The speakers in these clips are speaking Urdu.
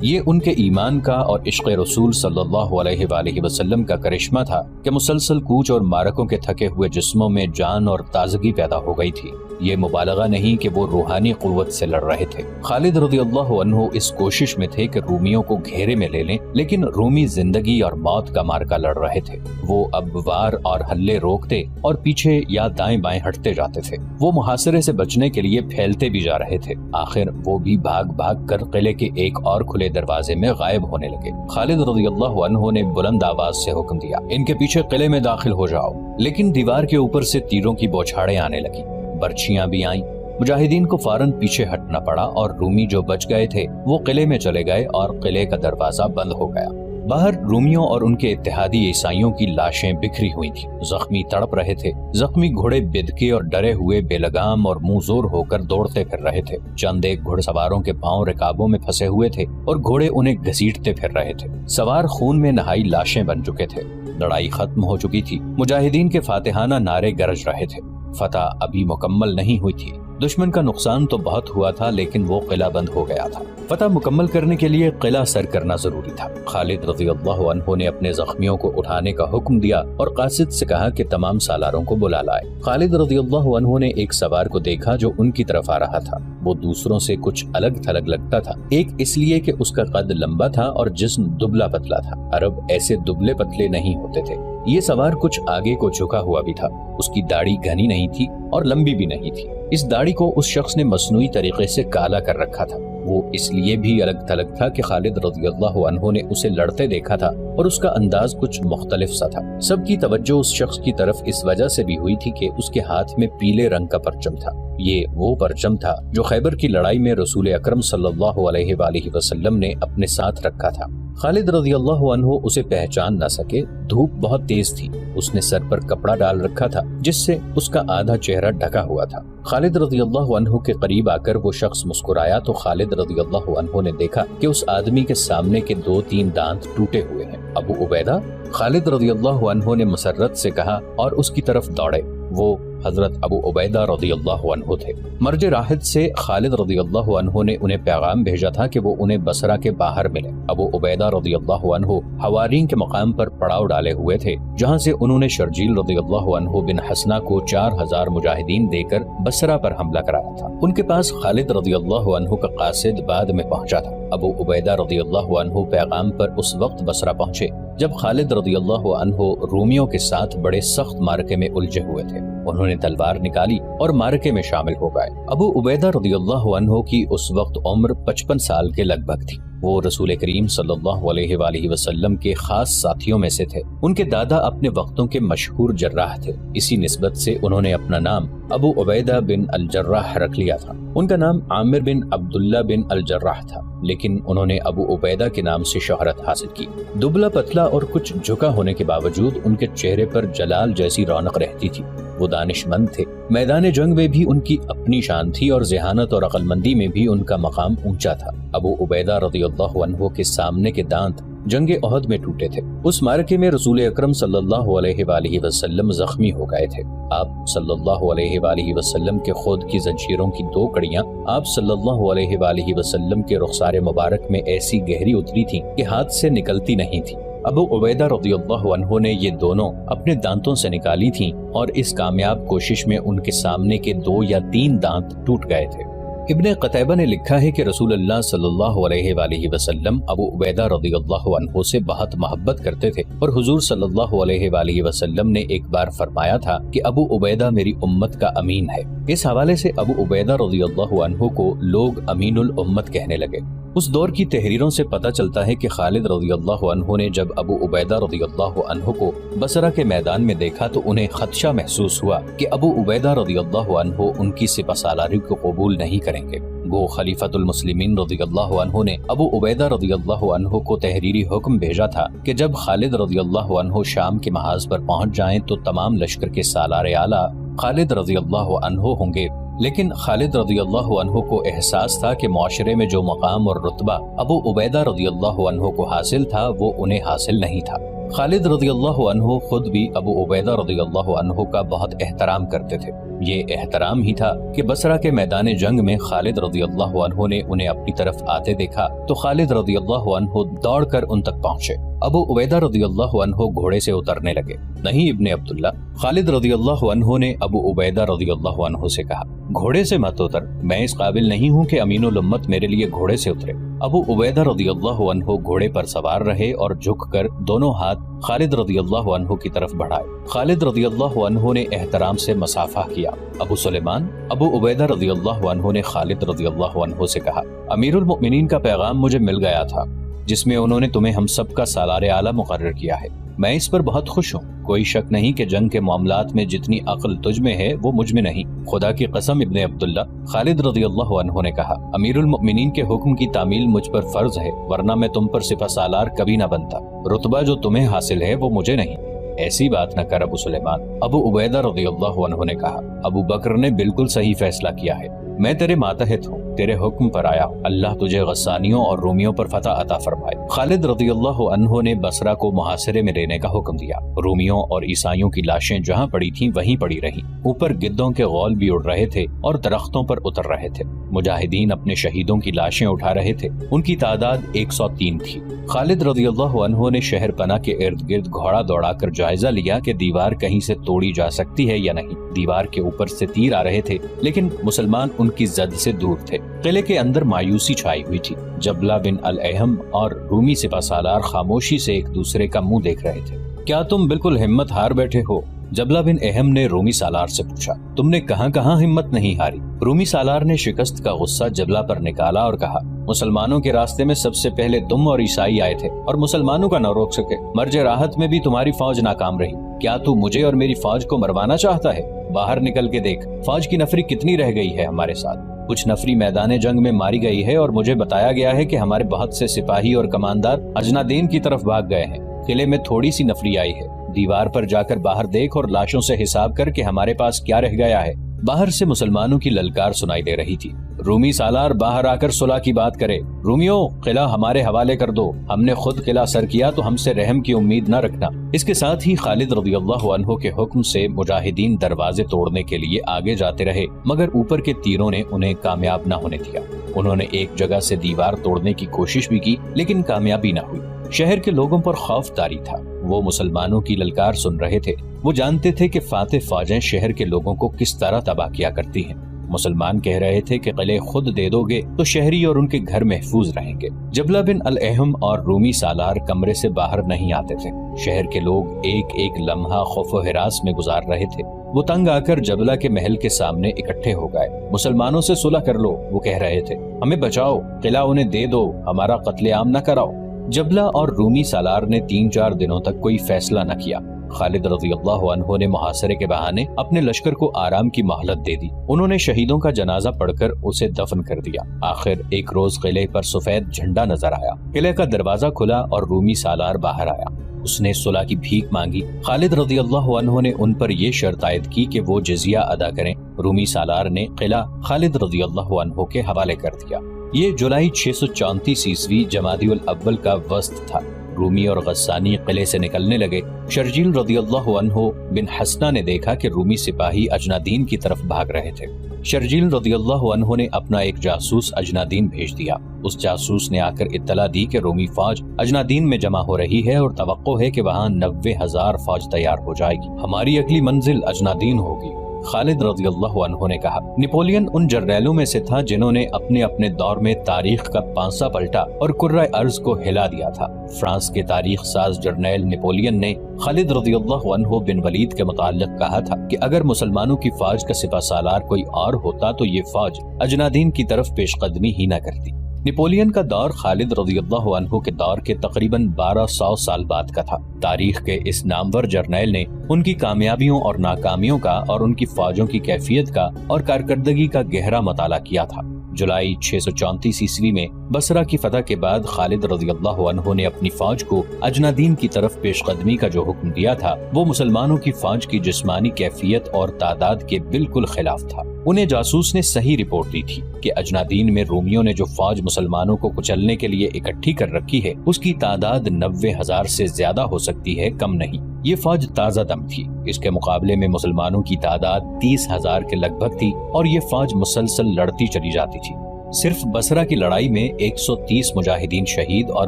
یہ ان کے ایمان کا اور عشق رسول صلی اللہ علیہ وآلہ وسلم کا کرشمہ تھا کہ مسلسل کوچ اور معرکوں کے تھکے ہوئے جسموں میں جان اور تازگی پیدا ہو گئی تھی۔ یہ مبالغہ نہیں کہ وہ روحانی قوت سے لڑ رہے تھے۔ خالد رضی اللہ عنہ اس کوشش میں تھے کہ رومیوں کو گھیرے میں لے لیں، لیکن رومی زندگی اور موت کا مارکا لڑ رہے تھے۔ وہ اب وار اور حلے روکتے اور پیچھے یا دائیں بائیں ہٹتے جاتے تھے۔ وہ محاصرے سے بچنے کے لیے پھیلتے بھی جا رہے تھے۔ آخر وہ بھی بھاگ بھاگ کر قلعے کے ایک اور کھلے دروازے میں غائب ہونے لگے۔ خالد رضی اللہ عنہ نے بلند آواز سے حکم دیا، ان کے پیچھے قلعے میں داخل ہو جاؤ۔ لیکن دیوار کے اوپر سے تیروں کی بوچھاڑیں آنے لگی، برچیاں بھی آئیں۔ مجاہدین کو فوراً پیچھے ہٹنا پڑا اور رومی جو بچ گئے تھے وہ قلعے میں چلے گئے اور قلعے کا دروازہ بند ہو گیا۔ باہر رومیوں اور ان کے اتحادی عیسائیوں کی لاشیں بکھری ہوئی تھیں، زخمی تڑپ رہے تھے۔ زخمی گھوڑے بدکے اور ڈرے ہوئے بے لگام اور منہ زور ہو کر دوڑتے پھر رہے تھے۔ چند ایک گھڑ سواروں کے پاؤں رکابوں میں پھنسے ہوئے تھے اور گھوڑے انہیں گھسیٹتے پھر رہے تھے۔ سوار خون میں نہائی لاشیں بن چکے تھے۔ لڑائی ختم ہو چکی تھی۔ مجاہدین کے فاتحانہ نعرے گرج رہے تھے۔ فتح ابھی مکمل نہیں ہوئی تھی۔ دشمن کا نقصان تو بہت ہوا تھا، لیکن وہ قلعہ بند ہو گیا تھا۔ فتح مکمل کرنے کے لیے قلعہ سر کرنا ضروری تھا۔ خالد رضی اللہ عنہ نے اپنے زخمیوں کو اٹھانے کا حکم دیا اور قاصد سے کہا کہ تمام سالاروں کو بلا لائے۔ خالد رضی اللہ عنہ نے ایک سوار کو دیکھا جو ان کی طرف آ رہا تھا۔ وہ دوسروں سے کچھ الگ تھلگ لگتا تھا، ایک اس لیے کہ اس کا قد لمبا تھا اور جسم دبلا پتلا تھا۔ عرب ایسے دبلے پتلے نہیں ہوتے تھے۔ یہ سوار کچھ آگے کو جھکا ہوا بھی تھا۔ اس کی داڑھی گھنی نہیں تھی اور لمبی بھی نہیں تھی۔ اس داڑھی کو اس شخص نے مصنوعی طریقے سے کالا کر رکھا تھا۔ وہ اس لیے بھی الگ تھلگ تھا کہ خالد رضی اللہ عنہ نے اسے لڑتے دیکھا تھا اور اس کا انداز کچھ مختلف سا تھا۔ سب کی توجہ اس شخص کی طرف اس وجہ سے بھی ہوئی تھی کہ اس کے ہاتھ میں پیلے رنگ کا پرچم تھا۔ یہ وہ پرچم تھا جو خیبر کی لڑائی میں رسول اکرم صلی اللہ علیہ وآلہ وسلم نے اپنے ساتھ رکھا تھا۔ خالد رضی اللہ عنہ اسے پہچان نہ سکے۔ دھوپ بہت تیز تھی۔ اس نے سر پر کپڑا ڈال رکھا تھا جس سے اس کا آدھا چہرہ ڈھکا ہوا تھا۔ خالد رضی اللہ عنہ کے قریب آ کر وہ شخص مسکرایا تو خالد رضی اللہ عنہ نے دیکھا کہ اس آدمی کے سامنے کے 2-3 دانت ٹوٹے ہوئے ہیں۔ ابو عبیدہ؟ خالد رضی اللہ عنہ نے مسرت سے کہا اور اس کی طرف دوڑے۔ وہ حضرت ابو عبیدہ رضی اللہ عنہ تھے۔ مرج راحت سے خالد رضی اللہ عنہ نے انہیں پیغام بھیجا تھا کہ وہ انہیں بصرہ کے باہر ملیں۔ ابو عبیدہ رضی اللہ عنہ حوارین کے مقام پر پڑاؤ ڈالے ہوئے تھے، جہاں سے انہوں نے شرجیل رضی اللہ عنہ بن حسنہ کو 4000 مجاہدین دے کر بصرہ پر حملہ کرایا تھا۔ ان کے پاس خالد رضی اللہ عنہ کا قاصد بعد میں پہنچا تھا۔ ابو عبیدہ رضی اللہ عنہ پیغام پر اس وقت بصرہ پہنچے جب خالد رضی اللہ عنہ رومیوں کے ساتھ بڑے سخت مارکے میں الجھے ہوئے تھے۔ انہوں نے تلوار نکالی اور مارکے میں شامل ہو گئے۔ ابو عبیدہ رضی اللہ عنہ کی اس وقت عمر 55 سال کے لگ بھگ تھی۔ وہ رسول کریم صلی اللہ علیہ وآلہ وسلم کے خاص ساتھیوں میں سے تھے۔ ان کے دادا اپنے وقتوں کے مشہور جراح تھے، اسی نسبت سے انہوں نے اپنا نام ابو عبیدہ بن الجراح رکھ لیا تھا۔ ان کا نام عامر بن عبداللہ بن الجراح تھا، لیکن انہوں نے ابو عبیدہ کے نام سے شہرت حاصل کی۔ دبلا پتلا اور کچھ جھکا ہونے کے باوجود ان کے چہرے پر جلال جیسی رونق رہتی تھی۔ وہ دانش مند تھے۔ میدان جنگ میں بھی ان کی اپنی شان تھی اور ذہانت اور عقل مندی میں بھی ان کا مقام اونچا تھا۔ ابو عبیدہ رضی اللہ عنہ کے سامنے کے دانت جنگ احد میں ٹوٹے تھے۔ اس مارکے میں رسول اکرم صلی اللہ علیہ وآلہ وسلم زخمی ہو گئے تھے۔ آپ صلی اللہ علیہ وآلہ وسلم کے خود کی زنجیروں کی 2 کڑیاں آپ صلی اللہ علیہ وآلہ وسلم کے رخسار مبارک میں ایسی گہری اتری تھیں کہ ہاتھ سے نکلتی نہیں تھی۔ ابو عبیدہ رضی اللہ عنہ نے یہ دونوں اپنے دانتوں سے نکالی تھیں اور اس کامیاب کوشش میں ان کے سامنے کے 2 یا 3 دانت ٹوٹ گئے تھے۔ ابن قتیبہ نے لکھا ہے کہ رسول اللہ صلی اللہ علیہ وآلہ وسلم ابو عبیدہ رضی اللہ عنہ سے بہت محبت کرتے تھے، اور حضور صلی اللہ علیہ وآلہ وسلم نے ایک بار فرمایا تھا کہ ابو عبیدہ میری امت کا امین ہے۔ اس حوالے سے ابو عبیدہ رضی اللہ عنہ کو لوگ امین الامت کہنے لگے۔ اس دور کی تحریروں سے پتہ چلتا ہے کہ خالد رضی اللہ عنہ نے جب ابو عبیدہ رضی اللہ عنہ کو بصرہ کے میدان میں دیکھا تو انہیں خدشہ محسوس ہوا کہ ابو عبیدہ رضی اللہ عنہ ان کی سپہ سالاری کو قبول نہیں کریں گے۔ گو خلیفۃ المسلمین رضی اللہ عنہ نے ابو عبیدہ رضی اللہ عنہ کو تحریری حکم بھیجا تھا کہ جب خالد رضی اللہ عنہ شام کے محاذ پر پہنچ جائیں تو تمام لشکر کے سالار اعلیٰ خالد رضی اللہ عنہ ہوں گے، لیکن خالد رضی اللہ عنہ کو احساس تھا کہ معاشرے میں جو مقام اور رتبہ ابو عبیدہ رضی اللہ عنہ کو حاصل تھا وہ انہیں حاصل نہیں تھا۔ خالد رضی اللہ عنہ خود بھی ابو عبیدہ رضی اللہ عنہ کا بہت احترام کرتے تھے۔ یہ احترام ہی تھا کہ بصرہ کے میدان جنگ میں خالد رضی اللہ عنہ نے انہیں اپنی طرف آتے دیکھا تو خالد رضی اللہ عنہ دوڑ کر ان تک پہنچے۔ ابو عبیدہ رضی اللہ عنہ گھوڑے سے اترنے لگے۔ نہیں ابن عبداللہ، خالد رضی اللہ عنہ نے ابو عبیدہ رضی اللہ عنہ سے کہا، گھوڑے سے مت اتر، میں اس قابل نہیں ہوں کہ امین الامت میرے لیے گھوڑے سے اترے۔ ابو عبیدہ رضی اللہ عنہ گھوڑے پر سوار رہے اور جھک کر دونوں ہاتھ خالد رضی اللہ عنہ کی طرف بڑھائے۔ خالد رضی اللہ عنہ نے احترام سے مصافحہ کیا۔ ابو سلیمان، ابو عبیدہ رضی اللہ عنہ نے خالد رضی اللہ عنہ سے کہا، امیر المؤمنین کا پیغام مجھے مل گیا تھا جس میں انہوں نے تمہیں ہم سب کا سالار اعلیٰ مقرر کیا ہے، میں اس پر بہت خوش ہوں۔ کوئی شک نہیں کہ جنگ کے معاملات میں جتنی عقل تجھ میں ہے وہ مجھ میں نہیں۔ خدا کی قسم ابن عبداللہ، خالد رضی اللہ عنہ نے کہا، امیر المؤمنین کے حکم کی تعمیل مجھ پر فرض ہے، ورنہ میں تم پر سپہ سالار کبھی نہ بنتا۔ رتبہ جو تمہیں حاصل ہے وہ مجھے نہیں۔ ایسی بات نہ کر ابو سلیمان، ابو عبیدہ رضی اللہ عنہ نے کہا، ابو بکر نے بالکل صحیح فیصلہ کیا ہے، میں تیرے ماتحت ہوں، تیرے حکم پر آیا ہوں، اللہ تجھے غسانیوں اور رومیوں پر فتح عطا فرمائے۔ خالد رضی اللہ عنہ نے بصرہ کو محاصرے میں لینے کا حکم دیا۔ رومیوں اور عیسائیوں کی لاشیں جہاں پڑی تھیں وہیں پڑی رہیں، اوپر گدوں کے غول بھی اڑ رہے تھے اور درختوں پر اتر رہے تھے۔ مجاہدین اپنے شہیدوں کی لاشیں اٹھا رہے تھے، ان کی تعداد 103 تھی۔ خالد رضی اللہ عنہ نے شہر پناہ کے ارد گرد گھوڑا دوڑا کر جائزہ لیا کہ دیوار کہیں سے توڑی جا سکتی ہے یا نہیں۔ دیوار کے اوپر سے تیر آ رہے تھے لیکن مسلمان ان کی زد سے دور تھے۔ قلعے کے اندر مایوسی چھائی ہوئی تھی۔ جبلہ بن الاحم اور رومی سپہ سالار خاموشی سے ایک دوسرے کا منہ دیکھ رہے تھے۔ کیا تم بالکل ہمت ہار بیٹھے ہو؟ جبلہ بن احم نے رومی سالار سے پوچھا۔ تم نے کہاں ہمت نہیں ہاری؟ رومی سالار نے شکست کا غصہ جبلہ پر نکالا اور کہا، مسلمانوں کے راستے میں سب سے پہلے تم اور عیسائی آئے تھے اور مسلمانوں کا نہ روک سکے۔ مرج راحت میں بھی تمہاری فوج ناکام رہی۔ کیا تو مجھے اور میری فوج کو مروانا چاہتا ہے؟ باہر نکل کے دیکھ، فوج کی نفری کتنی رہ گئی ہے ہمارے ساتھ۔ کچھ نفری میدان جنگ میں ماری گئی ہے اور مجھے بتایا گیا ہے کہ ہمارے بہت سے سپاہی اور کماندار اجنادین کی طرف بھاگ گئے ہیں۔ قلعے میں تھوڑی سی نفری آئی ہے۔ دیوار پر جا کر باہر دیکھ اور لاشوں سے حساب کر کہ ہمارے پاس کیا رہ گیا ہے۔ باہر سے مسلمانوں کی للکار سنائی دے رہی تھی، رومی سالار باہر آ کر صلح کی بات کرے۔ رومیوں، قلعہ ہمارے حوالے کر دو، ہم نے خود قلعہ سر کیا تو ہم سے رحم کی امید نہ رکھنا۔ اس کے ساتھ ہی خالد رضی اللہ عنہ کے حکم سے مجاہدین دروازے توڑنے کے لیے آگے جاتے رہے، مگر اوپر کے تیروں نے انہیں کامیاب نہ ہونے دیا۔ انہوں نے ایک جگہ سے دیوار توڑنے کی کوشش بھی کی لیکن کامیابی نہ ہوئی۔ شہر کے لوگوں پر خوف طاری تھا، وہ مسلمانوں کی للکار سن رہے تھے۔ وہ جانتے تھے کہ فاتح فوجیں شہر کے لوگوں کو کس طرح تباہ کیا کرتی ہیں۔ مسلمان کہہ رہے تھے کہ قلعے خود دے دو گے تو شہری اور ان کے گھر محفوظ رہیں گے۔ جبلہ بن الاحم اور رومی سالار کمرے سے باہر نہیں آتے تھے۔ شہر کے لوگ ایک ایک لمحہ خوف و ہراس میں گزار رہے تھے۔ وہ تنگ آ کر جبلہ کے محل کے سامنے اکٹھے ہو گئے۔ مسلمانوں سے صلح کر لو، وہ کہہ رہے تھے، ہمیں بچاؤ، قلعہ انہیں دے دو، ہمارا قتل عام نہ کراؤ۔ جبلہ اور رومی سالار نے 3-4 دنوں تک کوئی فیصلہ نہ کیا۔ خالد رضی اللہ عنہ نے محاصرے کے بہانے اپنے لشکر کو آرام کی مہلت دے دی۔ انہوں نے شہیدوں کا جنازہ پڑھ کر اسے دفن کر دیا۔ آخر ایک روز قلعے پر سفید جھنڈا نظر آیا۔ قلعے کا دروازہ کھلا اور رومی سالار باہر آیا۔ اس نے صلح کی بھیک مانگی۔ خالد رضی اللہ عنہ نے ان پر یہ شرط عائد کی کہ وہ جزیہ ادا کریں۔ رومی سالار نے قلعہ خالد رضی اللہ عنہ کے حوالے کر دیا۔ یہ جولائی 634 عیسوی جمادی الاول کا وسط تھا۔ رومی اور غسانی قلعے سے نکلنے لگے۔ شرجیل رضی اللہ عنہ بن حسنہ نے دیکھا کہ رومی سپاہی اجنادین کی طرف بھاگ رہے تھے۔ شرجیل رضی اللہ عنہ نے اپنا ایک جاسوس اجنادین بھیج دیا۔ اس جاسوس نے آ کر اطلاع دی کہ رومی فوج اجنادین میں جمع ہو رہی ہے اور توقع ہے کہ وہاں 90,000 فوج تیار ہو جائے گی۔ ہماری اگلی منزل اجنادین ہوگی۔ خالد رضی اللہ عنہ نے کہا، نیپولین ان جرنیلوں میں سے تھا جنہوں نے اپنے اپنے دور میں تاریخ کا پانسا پلٹا اور کرۂ ارض کو ہلا دیا تھا۔ فرانس کے تاریخ ساز جرنیل نیپولین نے خالد رضی اللہ عنہ بن ولید کے متعلق کہا تھا کہ اگر مسلمانوں کی فوج کا سپہ سالار کوئی اور ہوتا تو یہ فوج اجنادین کی طرف پیش قدمی ہی نہ کرتی۔ نیپولین کا دور خالد رضی اللہ عنہ کے دور کے تقریباً 1200 سال بعد کا تھا۔ تاریخ کے اس نامور جرنیل نے ان کی کامیابیوں اور ناکامیوں کا اور ان کی فوجوں کی کیفیت کا اور کارکردگی کا گہرا مطالعہ کیا تھا۔ جولائی 634 عیسوی میں بصرہ کی فتح کے بعد خالد رضی اللہ عنہ نے اپنی فوج کو اجنادین کی طرف پیش قدمی کا جو حکم دیا تھا وہ مسلمانوں کی فوج کی جسمانی کیفیت اور تعداد کے بالکل خلاف تھا۔ انہیں جاسوس نے صحیح رپورٹ دی تھی کہ اجنادین میں رومیوں نے جو فوج مسلمانوں کو کچلنے کے لیے اکٹھی کر رکھی ہے اس کی تعداد 90,000 سے زیادہ ہو سکتی ہے، کم نہیں۔ یہ فوج تازہ دم تھی، اس کے مقابلے میں مسلمانوں کی تعداد 30,000 کے لگ بھگ تھی اور یہ فوج مسلسل لڑتی چلی جاتی تھی۔ صرف بصرہ کی لڑائی میں 130 مجاہدین شہید اور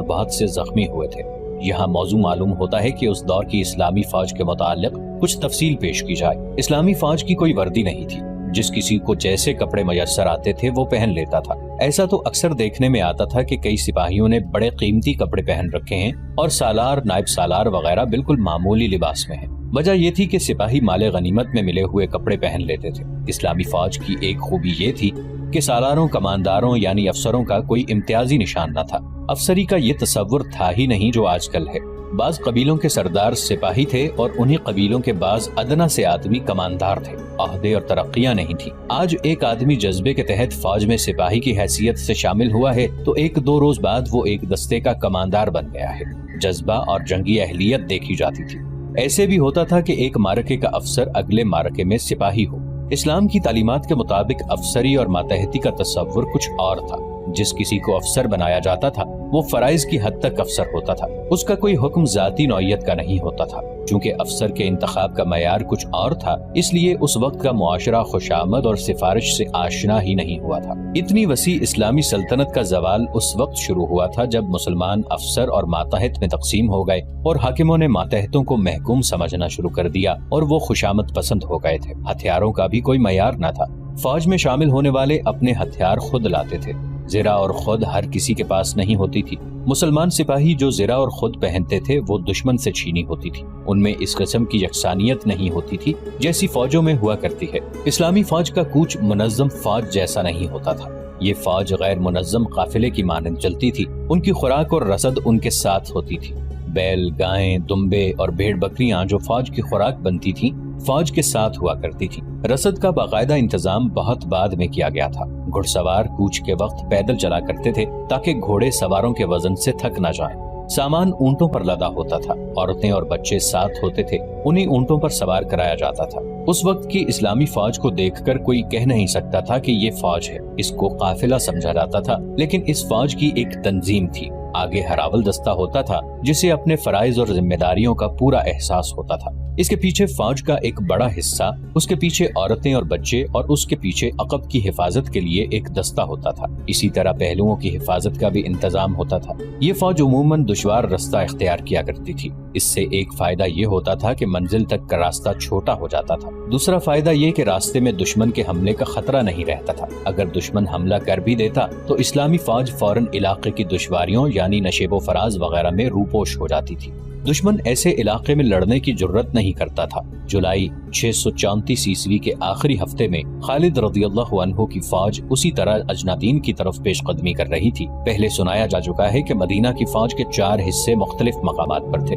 بہت سے زخمی ہوئے تھے۔ یہاں موضوع معلوم ہوتا ہے کہ اس دور کی اسلامی فوج کے متعلق کچھ تفصیل پیش کی جائے۔ اسلامی فوج کی کوئی وردی نہیں تھی، جس کسی کو جیسے کپڑے میسر آتے تھے وہ پہن لیتا تھا۔ ایسا تو اکثر دیکھنے میں آتا تھا کہ کئی سپاہیوں نے بڑے قیمتی کپڑے پہن رکھے ہیں اور سالار، نائب سالار وغیرہ بالکل معمولی لباس میں ہیں۔ وجہ یہ تھی کہ سپاہی مال غنیمت میں ملے ہوئے کپڑے پہن لیتے تھے۔ اسلامی فوج کی ایک خوبی یہ تھی کہ سالاروں، کمانداروں یعنی افسروں کا کوئی امتیازی نشان نہ تھا۔ افسری کا یہ تصور تھا ہی نہیں جو آج کل ہے۔ بعض قبیلوں کے سردار سپاہی تھے اور انہی قبیلوں کے بعض ادنا سے آدمی کماندار تھے۔ عہدے اور ترقیاں نہیں تھی۔ آج ایک آدمی جذبے کے تحت فوج میں سپاہی کی حیثیت سے شامل ہوا ہے تو 1-2 روز بعد وہ ایک دستے کا کماندار بن گیا ہے۔ جذبہ اور جنگی اہلیت دیکھی جاتی تھی۔ ایسے بھی ہوتا تھا کہ ایک معرکے کا افسر اگلے معرکے میں سپاہی ہو۔ اسلام کی تعلیمات کے مطابق افسری اور ماتحتی کا تصور کچھ اور تھا۔ جس کسی کو افسر بنایا جاتا تھا وہ فرائض کی حد تک افسر ہوتا تھا، اس کا کوئی حکم ذاتی نوعیت کا نہیں ہوتا تھا۔ چونکہ افسر کے انتخاب کا معیار کچھ اور تھا، اس لیے اس وقت کا معاشرہ خوشامد اور سفارش سے آشنا ہی نہیں ہوا تھا۔ اتنی وسیع اسلامی سلطنت کا زوال اس وقت شروع ہوا تھا جب مسلمان افسر اور ماتحت میں تقسیم ہو گئے اور حاکموں نے ماتحتوں کو محکوم سمجھنا شروع کر دیا اور وہ خوشامد پسند ہو گئے تھے۔ ہتھیاروں کا بھی کوئی معیار نہ تھا۔ فوج میں شامل ہونے والے اپنے ہتھیار خود لاتے تھے۔ زرہ اور خود ہر کسی کے پاس نہیں ہوتی تھی۔ مسلمان سپاہی جو زرہ اور خود پہنتے تھے وہ دشمن سے چھینی ہوتی تھی۔ ان میں اس قسم کی یکسانیت نہیں ہوتی تھی جیسی فوجوں میں ہوا کرتی ہے۔ اسلامی فوج کا کوچ منظم فوج جیسا نہیں ہوتا تھا۔ یہ فوج غیر منظم قافلے کی مانند چلتی تھی۔ ان کی خوراک اور رسد ان کے ساتھ ہوتی تھی۔ بیل، گائیں، دمبے اور بھیڑ بکریاں جو فوج کی خوراک بنتی تھیں فوج کے ساتھ ہوا کرتی تھی۔ رسد کا باقاعدہ انتظام بہت بعد میں کیا گیا تھا۔ گھڑ سوار کوچ کے وقت پیدل چلا کرتے تھے تاکہ گھوڑے سواروں کے وزن سے تھک نہ جائیں۔ سامان اونٹوں پر لدا ہوتا تھا، عورتیں اور بچے ساتھ ہوتے تھے، انہیں اونٹوں پر سوار کرایا جاتا تھا۔ اس وقت کی اسلامی فوج کو دیکھ کر کوئی کہہ نہیں سکتا تھا کہ یہ فوج ہے، اس کو قافلہ سمجھا جاتا تھا، لیکن اس فوج کی ایک تنظیم تھی۔ آگے ہراول دستہ ہوتا تھا جسے اپنے فرائض اور ذمہ داریوں کا پورا احساس ہوتا تھا۔ اس کے پیچھے فوج کا ایک بڑا حصہ، اس کے پیچھے عورتیں اور بچے اور اس کے پیچھے عقب کی حفاظت کے لیے ایک دستہ ہوتا تھا۔ اسی طرح پہلوؤں کی حفاظت کا بھی انتظام ہوتا تھا۔ یہ فوج عموماً دشوار رستہ اختیار کیا کرتی تھی۔ اس سے ایک فائدہ یہ ہوتا تھا کہ منزل تک کا راستہ چھوٹا ہو جاتا تھا۔ دوسرا فائدہ یہ کہ راستے میں دشمن کے حملے کا خطرہ نہیں رہتا تھا۔ اگر دشمن حملہ کر بھی دیتا تو اسلامی فوج فوراً علاقے کی دشواریوں یعنی نشیب و فراز وغیرہ میں روپوش ہو جاتی تھی۔ دشمن ایسے علاقے میں لڑنے کی جرت نہیں کرتا تھا۔ جولائی 634 عیسوی کے آخری ہفتے میں خالد رضی اللہ عنہ کی فوج اسی طرح اجنادین کی طرف پیش قدمی کر رہی تھی۔ پہلے سنایا جا چکا ہے کہ مدینہ کی فوج کے 4 حصے مختلف مقامات پر تھے۔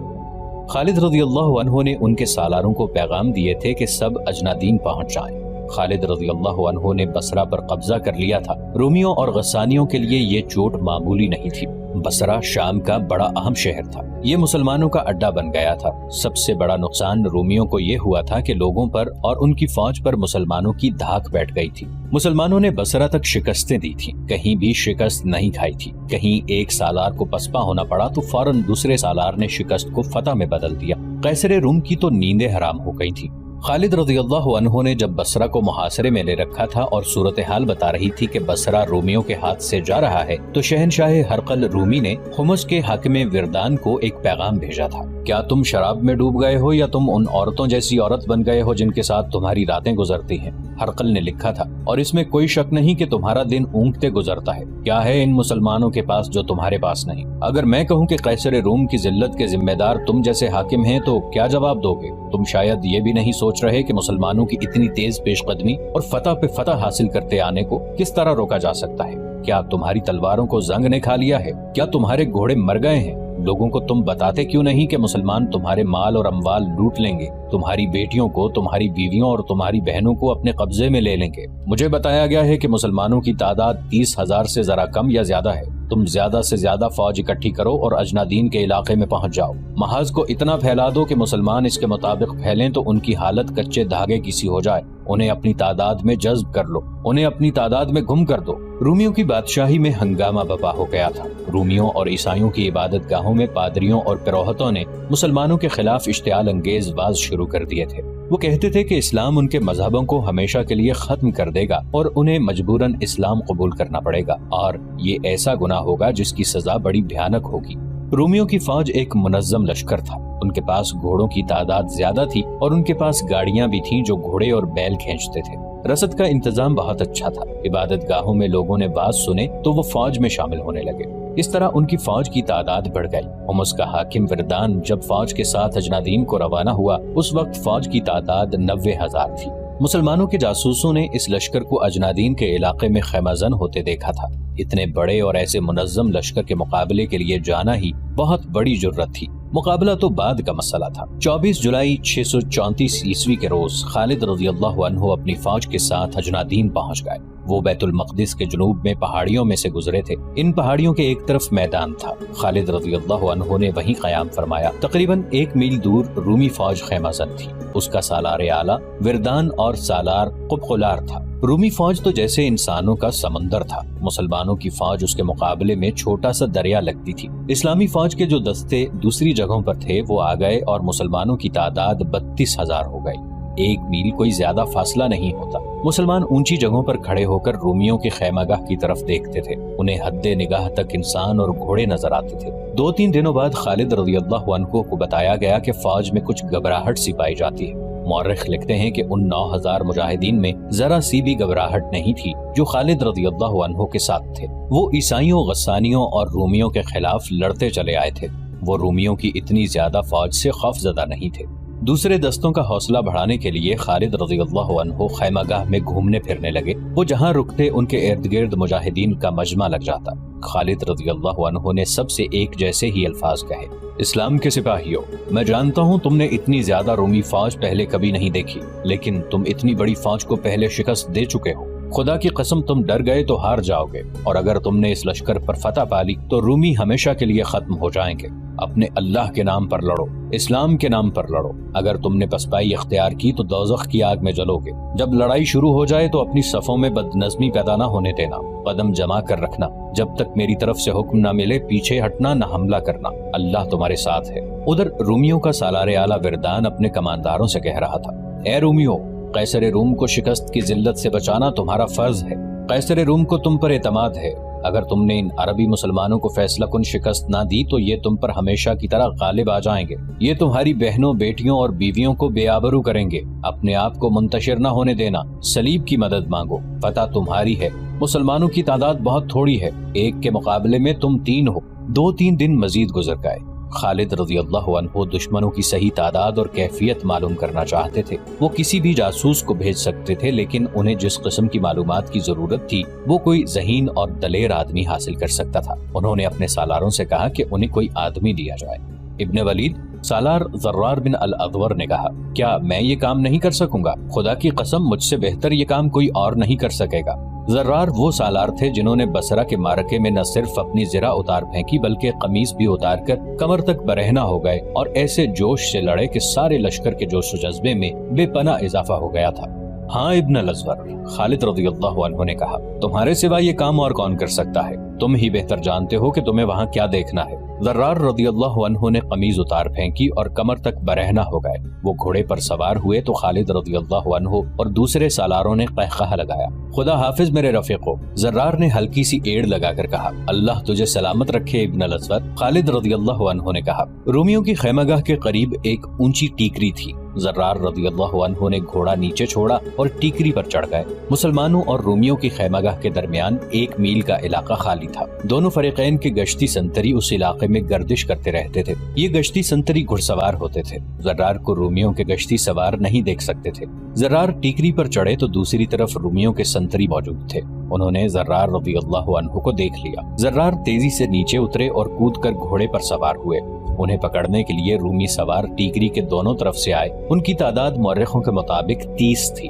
خالد رضی اللہ عنہ نے ان کے سالاروں کو پیغام دیے تھے کہ سب اجنادین پہنچ جائیں۔ خالد رضی اللہ عنہ نے بصرہ پر قبضہ کر لیا تھا۔ رومیوں اور غسانیوں کے لیے یہ چوٹ معمولی نہیں تھی۔ بصرہ شام کا بڑا اہم شہر تھا، یہ مسلمانوں کا اڈا بن گیا تھا۔ سب سے بڑا نقصان رومیوں کو یہ ہوا تھا کہ لوگوں پر اور ان کی فوج پر مسلمانوں کی دھاک بیٹھ گئی تھی۔ مسلمانوں نے بصرہ تک شکستیں دی تھیں، کہیں بھی شکست نہیں کھائی تھی۔ کہیں ایک سالار کو پسپا ہونا پڑا تو فوراً دوسرے سالار نے شکست کو فتح میں بدل دیا۔ قیصر روم کی تو نیندیں حرام ہو گئی تھی۔ خالد رضی اللہ عنہ نے جب بصرہ کو محاصرے میں لے رکھا تھا اور صورتحال بتا رہی تھی کہ بصرہ رومیوں کے ہاتھ سے جا رہا ہے تو شہنشاہ ہرقل رومی نے حمص کے حاکم وردان کو ایک پیغام بھیجا تھا۔ کیا تم شراب میں ڈوب گئے ہو یا تم ان عورتوں جیسی عورت بن گئے ہو جن کے ساتھ تمہاری راتیں گزرتی ہیں؟ ہرقل نے لکھا تھا، اور اس میں کوئی شک نہیں کہ تمہارا دن اونگتے گزرتا ہے۔ کیا ہے ان مسلمانوں کے پاس جو تمہارے پاس نہیں؟ اگر میں کہوں کہ قیصر روم کی ذلت کے ذمہ دار تم جیسے حاکم ہیں تو کیا جواب دو گے؟ تم شاید یہ بھی نہیں سوچ رہے کہ مسلمانوں کی اتنی تیز پیش قدمی اور فتح پہ فتح حاصل کرتے آنے کو کس طرح روکا جا سکتا ہے؟ کیا تمہاری تلواروں کو زنگ نے کھا لیا ہے؟ کیا تمہارے گھوڑے مر گئے ہیں؟ لوگوں کو تم بتاتے کیوں نہیں کہ مسلمان تمہارے مال اور اموال لوٹ لیں گے، تمہاری بیٹیوں کو، تمہاری بیویوں اور تمہاری بہنوں کو اپنے قبضے میں لے لیں گے؟ مجھے بتایا گیا ہے کہ مسلمانوں کی تعداد 30,000 سے ذرا کم یا زیادہ ہے۔ تم زیادہ سے زیادہ فوج اکٹھی کرو اور اجنادین کے علاقے میں پہنچ جاؤ. محاذ کو اتنا پھیلا دو کہ مسلمان اس کے مطابق پھیلیں تو ان کی حالت کچے دھاگے کی سی ہو جائے. انہیں اپنی تعداد میں جذب کر لو, انہیں اپنی تعداد میں گم کر دو. رومیوں کی بادشاہی میں ہنگامہ برپا ہو گیا تھا. رومیوں اور عیسائیوں کی عبادت گاہوں میں پادریوں اور پروہتوں نے مسلمانوں کے خلاف اشتعال انگیز واز شروع کر دیے تھے. وہ کہتے تھے کہ اسلام ان کے مذہبوں کو ہمیشہ کے لیے ختم کر دے گا اور انہیں مجبوراً اسلام قبول کرنا پڑے گا, اور یہ ایسا گناہ ہوگا جس کی سزا بڑی بھیانک ہوگی. رومیوں کی فوج ایک منظم لشکر تھا. ان کے پاس گھوڑوں کی تعداد زیادہ تھی اور ان کے پاس گاڑیاں بھی تھیں جو گھوڑے اور بیل کھینچتے تھے. رسد کا انتظام بہت اچھا تھا. عبادت گاہوں میں لوگوں نے واز سنے تو وہ فوج میں شامل ہونے لگے. اس طرح ان کی فوج کی تعداد بڑھ گئی. حمص کا حاکم وردان جب فوج کے ساتھ اجنادین کو روانہ ہوا اس وقت فوج کی تعداد 90,000 تھی. مسلمانوں کے جاسوسوں نے اس لشکر کو اجنادین کے علاقے میں خیمہ زن ہوتے دیکھا تھا. اتنے بڑے اور ایسے منظم لشکر کے مقابلے کے لیے جانا ہی بہت بڑی جرت تھی. مقابلہ تو بعد کا مسئلہ تھا. 24 جولائی 634 عیسوی کے روز خالد رضی اللہ عنہ اپنی فوج کے ساتھ اجنادین پہنچ گئے. وہ بیت المقدس کے جنوب میں پہاڑیوں میں سے گزرے تھے. ان پہاڑیوں کے ایک طرف میدان تھا. خالد رضی اللہ عنہ نے وہیں قیام فرمایا. تقریباً 1 میل دور رومی فوج خیمہ زن تھی. اس کا سالار اعلیٰ وردان اور سالار قبقلار تھا. رومی فوج تو جیسے انسانوں کا سمندر تھا. مسلمانوں کی فوج اس کے مقابلے میں چھوٹا سا دریا لگتی تھی. اسلامی فوج کے جو دستے دوسری جگہوں پر تھے وہ آ گئے اور مسلمانوں کی تعداد 32,000 ہو گئی. 1 میل کوئی زیادہ فاصلہ نہیں ہوتا. مسلمان اونچی جگہوں پر کھڑے ہو کر رومیوں کے خیمہ گاہ کی طرف دیکھتے تھے. انہیں حد نگاہ تک انسان اور گھوڑے نظر آتے تھے. 2-3 دنوں بعد خالد رضی اللہ عنہ کو بتایا گیا کہ فوج میں کچھ گھبراہٹ سی پائی جاتی ہے. مورخ لکھتے ہیں کہ ان 9,000 مجاہدین میں ذرا سی بھی گھبراہٹ نہیں تھی جو خالد رضی اللہ عنہ کے ساتھ تھے. وہ عیسائیوں, غسانیوں اور رومیوں کے خلاف لڑتے چلے آئے تھے. وہ رومیوں کی اتنی زیادہ فوج سے خوف زدہ نہیں تھے. دوسرے دستوں کا حوصلہ بڑھانے کے لیے خالد رضی اللہ عنہ خیمہ گاہ میں گھومنے پھرنے لگے. وہ جہاں رکتے ان کے ارد گرد مجاہدین کا مجمع لگ جاتا. خالد رضی اللہ عنہ نے سب سے ایک جیسے ہی الفاظ کہے, اسلام کے سپاہیوں, میں جانتا ہوں تم نے اتنی زیادہ رومی فوج پہلے کبھی نہیں دیکھی, لیکن تم اتنی بڑی فوج کو پہلے شکست دے چکے ہو. خدا کی قسم تم ڈر گئے تو ہار جاؤ گے, اور اگر تم نے اس لشکر پر فتح پالی تو رومی ہمیشہ کے لیے ختم ہو جائیں گے. اپنے اللہ کے نام پر لڑو, اسلام کے نام پر لڑو. اگر تم نے پسپائی اختیار کی تو دوزخ کی آگ میں جلو گے. جب لڑائی شروع ہو جائے تو اپنی صفوں میں بدنظمی پیدا نہ ہونے دینا. قدم جمع کر رکھنا. جب تک میری طرف سے حکم نہ ملے پیچھے ہٹنا, نہ حملہ کرنا. اللہ تمہارے ساتھ ہے. ادھر رومیوں کا سالار اعلیٰ وردان اپنے کمانداروں سے کہہ رہا تھا, اے رومیوں, قیصر روم کو شکست کی ذلت سے بچانا تمہارا فرض ہے. قیصر روم کو تم پر اعتماد ہے. اگر تم نے ان عربی مسلمانوں کو فیصلہ کن شکست نہ دی تو یہ تم پر ہمیشہ کی طرح غالب آ جائیں گے. یہ تمہاری بہنوں, بیٹیوں اور بیویوں کو بے آبرو کریں گے. اپنے آپ کو منتشر نہ ہونے دینا. صلیب کی مدد مانگو. فتح تمہاری ہے. مسلمانوں کی تعداد بہت تھوڑی ہے. 1 کے مقابلے میں تم 3 ہو. 2-3 دن مزید گزر گئے. خالد رضی اللہ عنہ دشمنوں کی صحیح تعداد اور کیفیت معلوم کرنا چاہتے تھے. وہ کسی بھی جاسوس کو بھیج سکتے تھے, لیکن انہیں جس قسم کی معلومات کی ضرورت تھی وہ کوئی ذہین اور دلیر آدمی حاصل کر سکتا تھا. انہوں نے اپنے سالاروں سے کہا کہ انہیں کوئی آدمی دیا جائے. ابن ولید, سالار زرار بن الاضور نے کہا, کیا میں یہ کام نہیں کر سکوں گا؟ خدا کی قسم مجھ سے بہتر یہ کام کوئی اور نہیں کر سکے گا. زرار وہ سالار تھے جنہوں نے بصرہ کے معرکے میں نہ صرف اپنی زرہ اتار پھینکی بلکہ قمیص بھی اتار کر کمر تک برہنہ ہو گئے اور ایسے جوش سے لڑے کہ سارے لشکر کے جوش و جذبے میں بے پناہ اضافہ ہو گیا تھا. ہاں ابن الازور, خالد رضی اللہ عنہ نے کہا, تمہارے سوا یہ کام اور کون کر سکتا ہے؟ تم ہی بہتر جانتے ہو کہ تمہیں وہاں کیا دیکھنا ہے. زرار رضی اللہ عنہ نے قمیض اتار پھینکی اور کمر تک برہنہ ہو گئے. وہ گھوڑے پر سوار ہوئے تو خالد رضی اللہ عنہ اور دوسرے سالاروں نے قہقہہ لگایا. خدا حافظ میرے رفیقو. زرار نے ہلکی سی ایڑ لگا کر کہا, اللہ تجھے سلامت رکھے ابن الازور. خالد رضی اللہ عنہ نے کہا, رومیوں کی خیمہ گاہ کے قریب ایک اونچی ٹیکری تھی. زرار رضی اللہ عنہ نے گھوڑا نیچے چھوڑا اور ٹیکری پر چڑھ گئے. مسلمانوں اور رومیوں کی خیمہ گاہ کے درمیان 1 میل کا علاقہ خالی تھا. دونوں فریقین کے گشتی سنتری اس علاقے میں گردش کرتے رہتے تھے. یہ گشتی سنتری گھڑ سوار ہوتے تھے. زرار کو رومیوں کے گشتی سوار نہیں دیکھ سکتے تھے. زرار ٹیکری پر چڑھے تو دوسری طرف رومیوں کے سنتری موجود تھے. انہوں نے زرار رضی اللہ عنہ کو دیکھ لیا. زرار تیزی سے نیچے اترے اور کود کر گھوڑے پر سوار ہوئے. انہیں پکڑنے کے لیے رومی سوار ٹیکری کے دونوں طرف سے آئے. ان کی تعداد مورخوں کے مطابق 30 تھی.